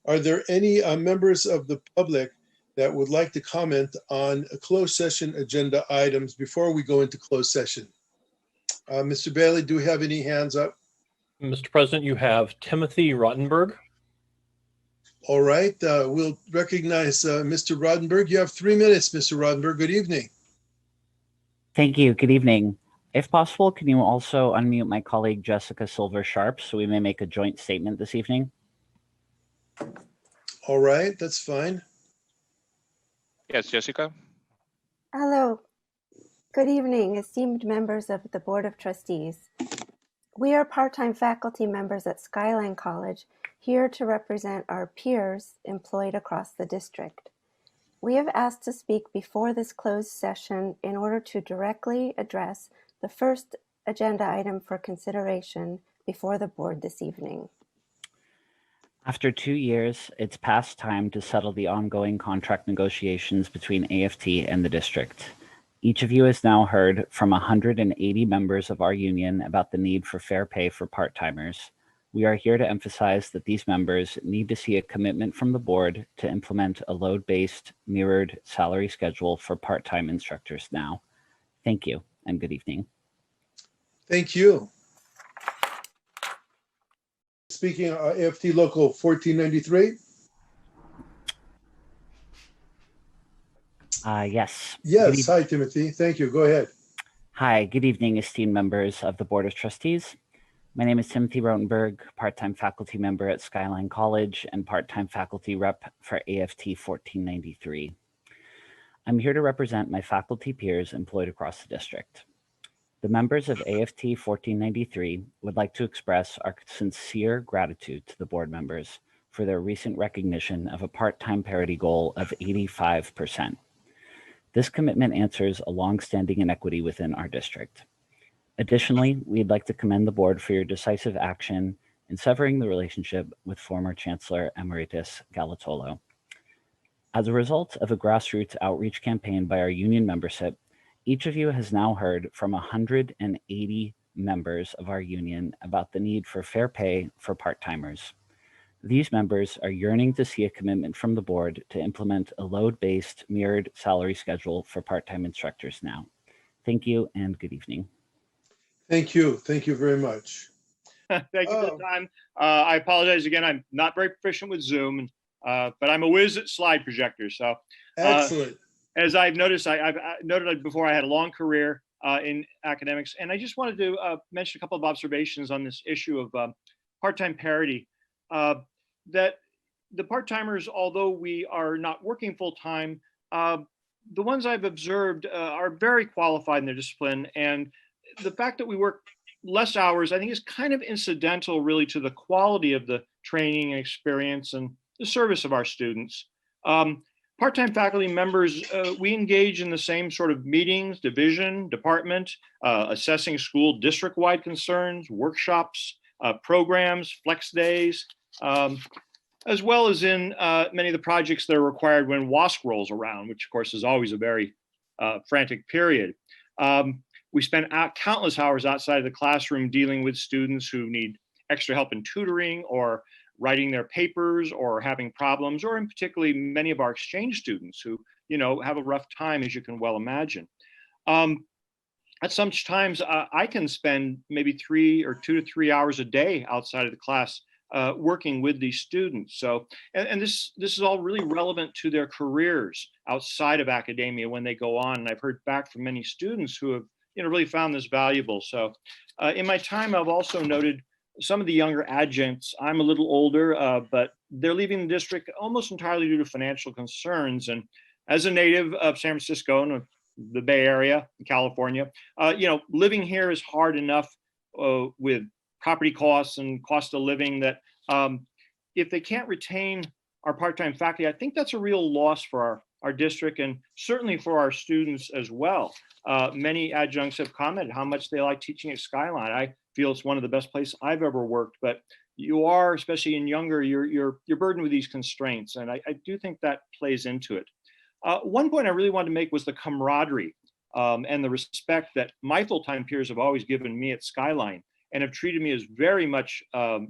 Are there any members of the public that would like to comment on closed session agenda items before we go into closed session? Mr. Bailey, do we have any hands up? Mr. President, you have Timothy Rottenberg. All right, we'll recognize Mr. Rottenberg. You have 3 minutes, Mr. Rottenberg. Good evening. Thank you. Good evening. If possible, can you also unmute my colleague Jessica Silver-Sharp so we may make a joint statement this evening? All right, that's fine. Yes, Jessica. Hello. Good evening, esteemed members of the Board of Trustees. We are part-time faculty members at Skyline College, here to represent our peers employed across the district. We have asked to speak before this closed session in order to directly address the first agenda item for consideration before the board this evening. After 2 years, it's past time to settle the ongoing contract negotiations between AFT and the district. Each of you has now heard from 180 members of our union about the need for fair pay for part-timers. We are here to emphasize that these members need to see a commitment from the board to implement a load-based, mirrored salary schedule for part-time instructors now. Thank you and good evening. Thank you. Speaking of AFT Local 1493. Yes. Yes, hi Timothy, thank you, go ahead. Hi, good evening, esteemed members of the Board of Trustees. My name is Timothy Rottenberg, part-time faculty member at Skyline College and part-time faculty rep for AFT 1493. I'm here to represent my faculty peers employed across the district. The members of AFT 1493 would like to express our sincere gratitude to the board members for their recent recognition of a part-time parity goal of 85%. This commitment answers a long-standing inequity within our district. Additionally, we'd like to commend the board for your decisive action in severing the relationship with former Chancellor Emeritus Galatolo. As a result of a grassroots outreach campaign by our union membership, each of you has now heard from 180 members of our union about the need for fair pay for part-timers. These members are yearning to see a commitment from the board to implement a load-based mirrored salary schedule for part-time instructors now. Thank you and good evening. Thank you very much. Thank you for the time. I apologize again, I'm not very proficient with Zoom, but I'm a whiz at slide projectors. So excellent. As I've noticed, I've noted before, I had a long career in academics, and I just wanted to mention a couple of observations on this issue of part-time parity. That the part-timers, although we are not working full-time, the ones I've observed are very qualified in their discipline, and the fact that we work less hours, I think, is kind of incidental really to the quality of the training and experience and the service of our students. Part-time faculty members, we engage in the same sort of meetings, division, department, assessing school district-wide concerns, workshops, programs, flex days, as well as in many of the projects that are required when WASC rolls around, which of course is always a very frantic period. We spend countless hours outside of the classroom dealing with students who need extra help in tutoring or writing their papers or having problems, or in particularly many of our exchange students who, have a rough time, as you can well imagine. At some times, I can spend maybe 2 to 3 hours a day outside of the class working with these students. So, and this is all really relevant to their careers outside of academia when they go on. And I've heard back from many students who have, really found this valuable. So in my time, I've also noted some of the younger adjuncts. I'm a little older, but they're leaving the district almost entirely due to financial concerns. And as a native of San Francisco and the Bay Area, California, living here is hard enough with property costs and cost of living that if they can't retain our part-time faculty, I think that's a real loss for our district and certainly for our students as well. Many adjuncts have commented how much they like teaching at Skyline. I feel it's one of the best places I've ever worked, but you are, especially in younger, you're burdened with these constraints. And I do think that plays into it. One point I really wanted to make was the camaraderie and the respect that my full-time peers have always given me at Skyline. and have treated me as very much, a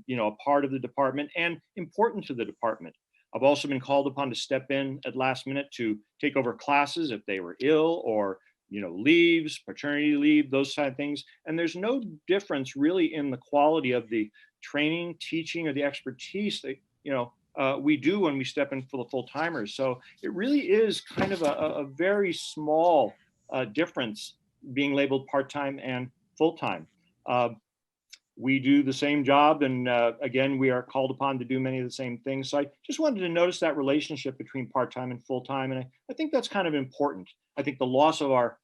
part of the department and important to the department. I've also been called upon to step in at last minute to take over classes if they were ill or, leaves, paternity leave, those kind of things. And there's no difference really in the quality of the training, teaching, or the expertise that, we do when we step in for the full timers. So it really is kind of a very small difference being labeled part-time and full-time. We do the same job, and again, we are called upon to do many of the same things. So I just wanted to notice that relationship between part-time and full-time, and I think that's kind of important. I think the loss of our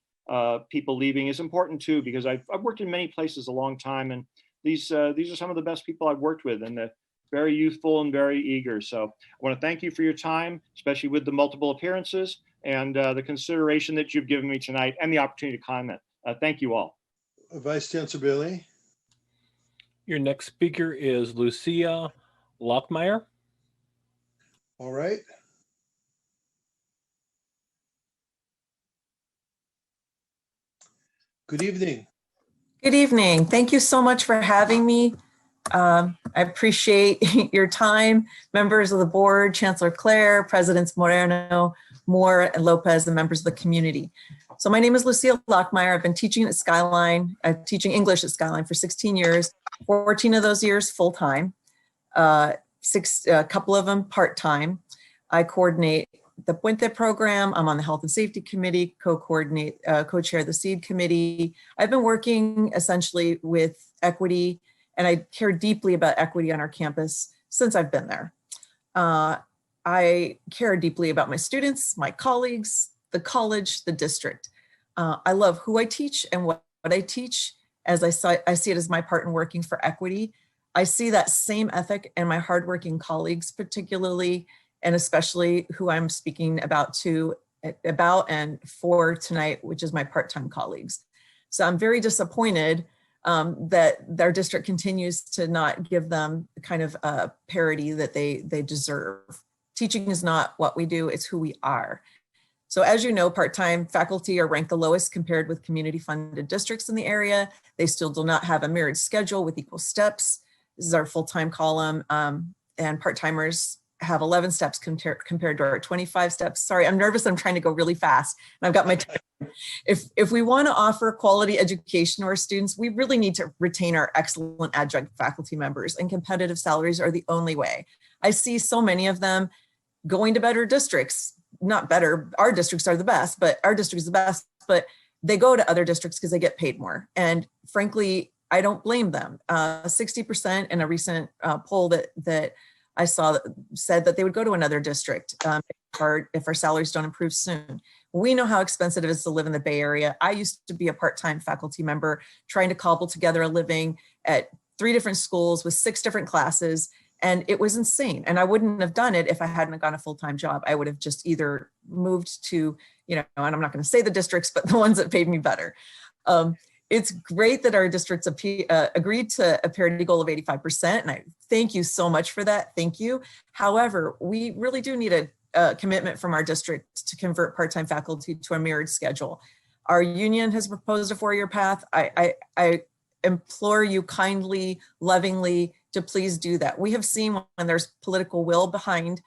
people leaving is important too, because I've worked in many places a long time, and these are some of the best people I've worked with, and they're very youthful and very eager. So I want to thank you for your time, especially with the multiple appearances and the consideration that you've given me tonight and the opportunity to comment. Thank you all. Vice Chancellor Bailey. Your next speaker is Lucia Lachmayr. All right. Good evening. Good evening. Thank you so much for having me. I appreciate your time, members of the board, Chancellor Clare, Presidents Moreno, Moore, and Lopez, and members of the community. So my name is Lucia Lachmayr. I've been teaching at Skyline, teaching English at Skyline for 16 years, 14 of those years full-time, a couple of them part-time. I coordinate the Puente program. I'm on the Health and Safety Committee, co-chair the SEED Committee. I've been working essentially with equity, and I care deeply about equity on our campus since I've been there. I care deeply about my students, my colleagues, the college, the district. I love who I teach and what I teach, as I see it as my part in working for equity. I see that same ethic in my hardworking colleagues, particularly and especially who I'm speaking about and for tonight, which is my part-time colleagues. So I'm very disappointed that their district continues to not give them the kind of parity that they deserve. Teaching is not what we do, it's who we are. So as you know, part-time faculty are ranked the lowest compared with community-funded districts in the area. They still do not have a mirrored schedule with equal steps. This is our full-time column, and part-timers have 11 steps compared to our 25 steps. Sorry, I'm nervous. I'm trying to go really fast, and I've got my time. If we want to offer quality education to our students, we really need to retain our excellent adjunct faculty members, and competitive salaries are the only way. I see so many of them going to better districts. Not better, our districts are the best, but our district is the best, but they go to other districts because they get paid more. And frankly, I don't blame them. 60% in a recent poll that I saw said that they would go to another district if our salaries don't improve soon. We know how expensive it is to live in the Bay Area. I used to be a part-time faculty member trying to cobble together a living at 3 different schools with 6 different classes. And it was insane. And I wouldn't have done it if I hadn't gotten a full-time job. I would have just either moved to, and I'm not going to say the districts, but the ones that paid me better. It's great that our districts agreed to a parity goal of 85%. And I thank you so much for that. Thank you. However, we really do need a commitment from our district to convert part-time faculty to a mirrored schedule. Our union has proposed a 4-year path. I implore you kindly, lovingly, to please do that. We have seen when there's political will behind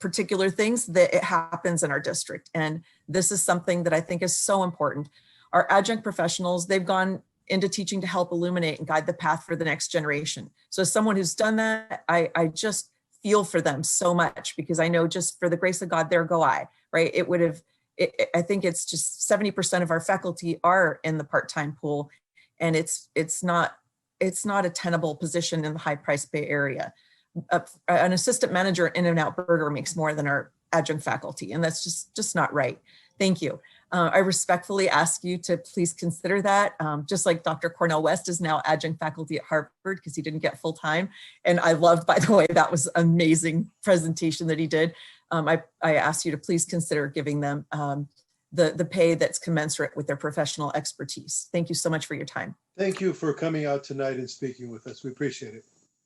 particular things that it happens in our district. And this is something that I think is so important. Our adjunct professionals, they've gone into teaching to help illuminate and guide the path for the next generation. So as someone who's done that, I just feel for them so much, because I know just for the grace of God, there go I, right? I think it's just 70% of our faculty are in the part-time pool, and it's not a tenable position in the high-priced Bay Area. An assistant manager at In-N-Out Burger makes more than our adjunct faculty, and that's just not right. Thank you. I respectfully ask you to please consider that. Just like Dr. Cornell West is now adjunct faculty at Harvard because he didn't get full-time. And I loved, by the way, that was an amazing presentation that he did. I ask you to please consider giving them the pay that's commensurate with their professional expertise. Thank you so much for your time. Thank you for coming out tonight and speaking with us. We appreciate it.